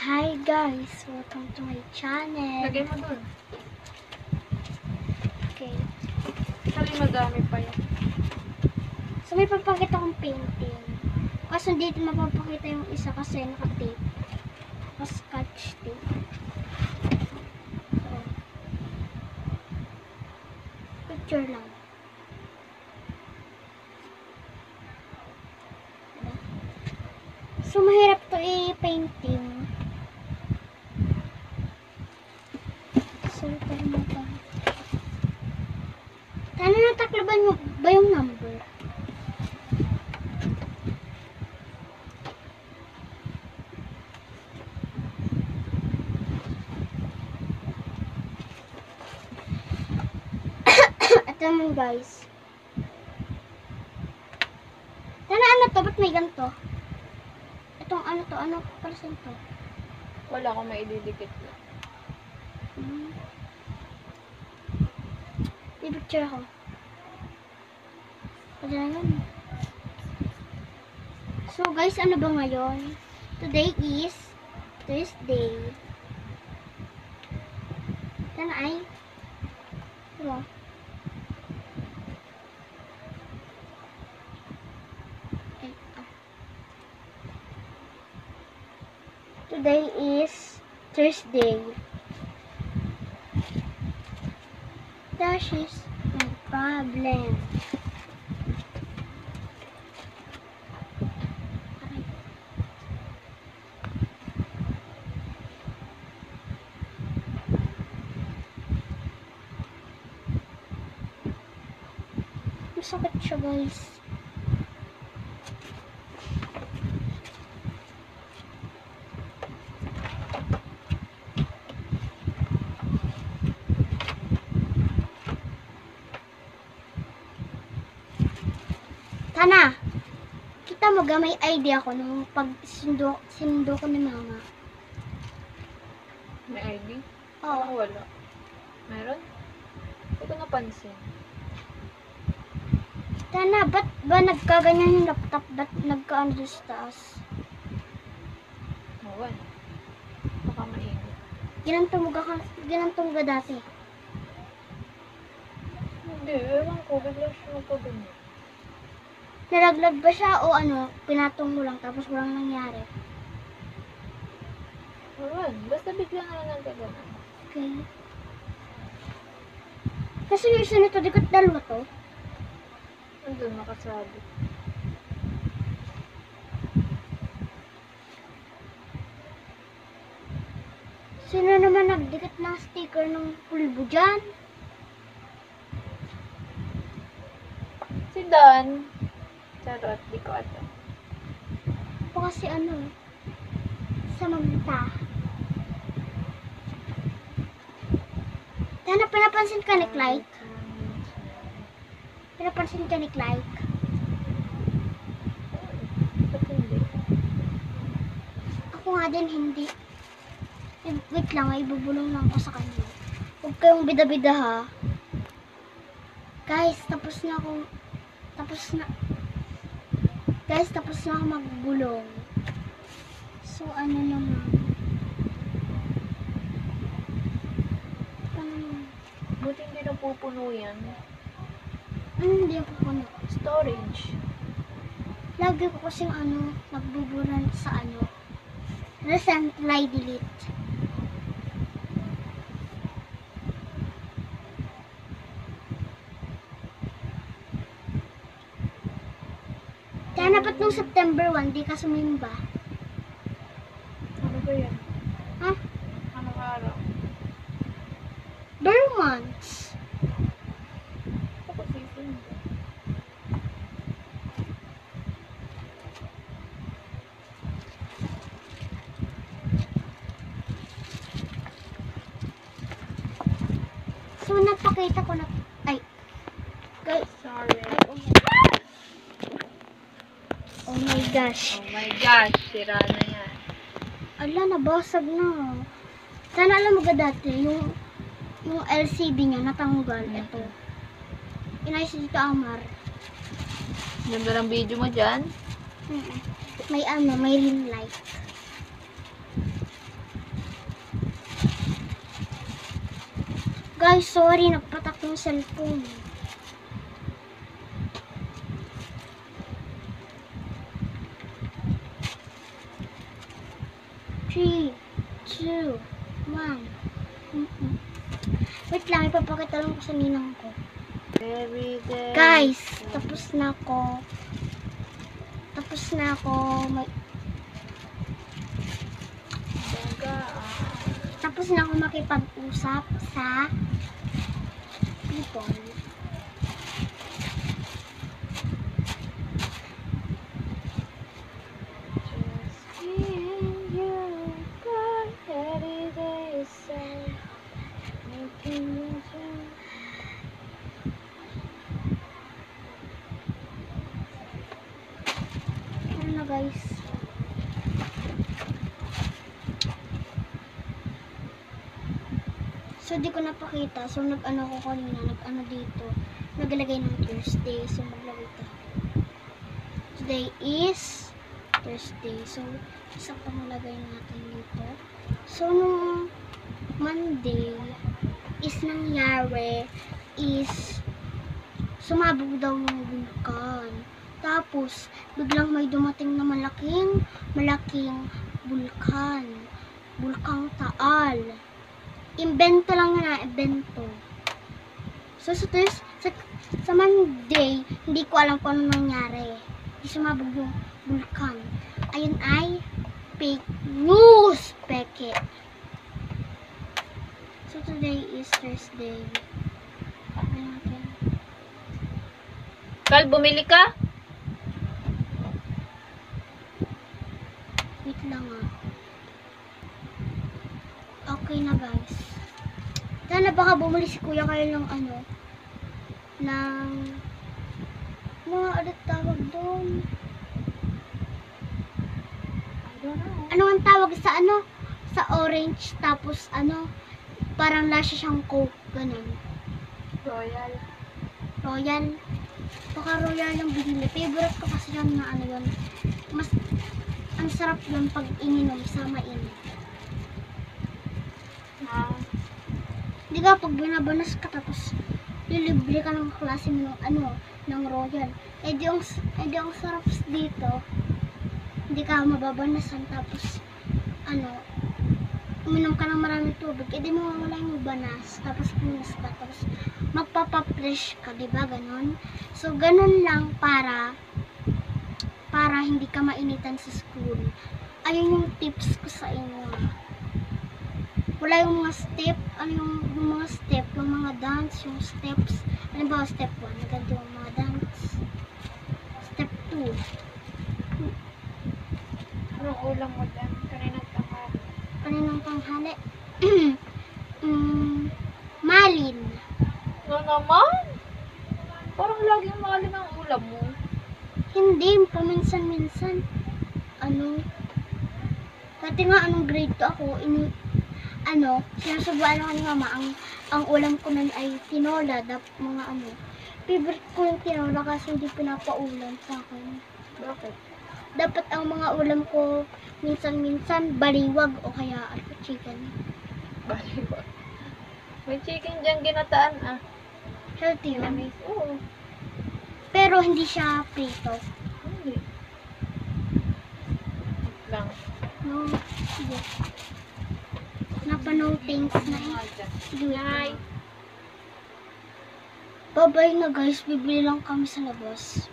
Hi guys, welcome to my channel. Lagay mo dun. Okay. Sali madami pa yan. So may papakita akong painting. Kaso dito mapapakita yung isa kasi naka-tape. Naka-scotch tape. So, picture lang. So mahirap to i-painting. So pero mo ba? Sana nataklaban mo ba yung number? Ito naman guys. Sana ano to? Ba't may ganito? Itong ano to? Ano percent to? Wala akong maididikit lang. I-picture ako. Pwede na yun. So guys, ano ba ngayon? Today is Thursday. Sana ay diba? Today is Thursday. That is no problem. Masakit siya guys. Tana, kita mo ga may idea ko nung pag sinundo ko ni mama. May ID? Oo. Wala. Meron? Hindi ko napansin. Tana, ba't ba nagkaganyan yung laptop? Ba't nagkaano doon sa taas? Wala. Baka mainit. Ginantong ga dati. Hindi, ewan ko. Bigla siya magkaganyan. Nalaglag ba siya o ano, pinatong mo lang tapos walang nangyari? Wala. Basta bigla na lang nagkaganyan. Okay. Kasi yung isa nito, di ko dalawa to. Nandun nakasabi. Sino naman nagdikit ng sticker ng pulbo dyan? Si Dan. Charot, di ko ato. O kasi ano, Samantha. Tana, pinapansin ka ni Clyde? Pinapansin ka ni Clyde? Ba't hindi? Ako nga din hindi. Wait lang, ay ibubulong lang ko sa kanya. Huwag kayong bida-bida ha. Guys, tapos na ako magbulong. So, ano naman. Buti hindi napupuno yan. Hindi ako puno. Storage. Lagi ko kasing nagbuburan sa recently delete. Kaya dapat nung September 1, di ka sumimba. Ano ba yan? Ha? Anong araw? Bare months. Ako season. So, napakita ko na, ay, guys, Sorry. oh my gosh. Oh my gosh, sira na yan. Ala, nabasag na. Sana alam mo ga dati, yung LCD niya natanggal. Ito. Inayos dito Amar. Ganda ng video mo dyan. May ring light. Guys, sorry, nagpatak yung cellphone. Three, two, one. Wait lang, ipapakita lang ko sa ninang ko. Every day. Guys, tapos na ako. May, tapos na ako makipag-usap sa people. Just in your God, every day is so making you change. Ano na guys? So, di ko napakita. So, nag-ano ko kanina. Nag-ano dito. Naglagay ng Thursday. So, maglagay ka. Today is Thursday. So, isa pa nalagay natin dito. So, nung Monday is nangyari is sumabog daw yung vulkan. Tapos, biglang may dumating na malaking vulkan. Bulkang Taal. Invento lang na, invento. So, sa Monday, hindi ko alam kung ano nangyari. Hindi sumabog yung vulkan. Ayun ay fake news, peke. So, today is Thursday. Ayun natin. Kal, bumili ka? Wait lang ah. Okay na guys. Sana baka bumili si kuya kayo ng ano, ng mga ano tawag doon. I don't know. Ano ang tawag sa ano? Sa orange tapos ano, parang lasa siyang Coke, ganun. Royal. Royal. Baka Royal yung binili. Favorite ko kasi yun na ano yun. Mas, ang sarap yun pag ininom sa mainit. Di ka pag binabanas ka tapos lilibre ka ng klase ng ano, ng Royal. Eh di ang sarap dito. Hindi ka mababanasan tapos ano, uminom ka ng maraming tubig. Eh di mawawala yung banas. Tapos punas ka. Tapos magpapapresh ka. Diba ganon? So ganon lang para hindi ka mainitan sa school. Ayun yung tips ko sa inyo. Wala yung mga step, ano yung mga step, yung mga dance, yung steps. Ano ba, step 1, ganito yung mga dance. Step 2. Anong ulam mo dyan? Kaninang tanghali. Kaninang tanghali? Malin. No naman? Parang laging mahal ang ulam mo. Hindi, paminsan-minsan. Ano? Dati nga, anong grade 2 ako, sinasubuan ako ni mama, ang ulam ko nun ay tinola, mga ano. Favorite ko yung tinola kasi hindi pinapaulam sa akin. Bakit? Dapat ang mga ulam ko minsan-minsan baliwag o kaya chicken. Baliwag. May chicken dyan ginataan ah. Healthy yun. Mamis. Oo. Pero hindi siya prito. Hindi. Lang. No, sige. Napano things na Hi. Bye-bye na guys. Bibili lang kami sa labas.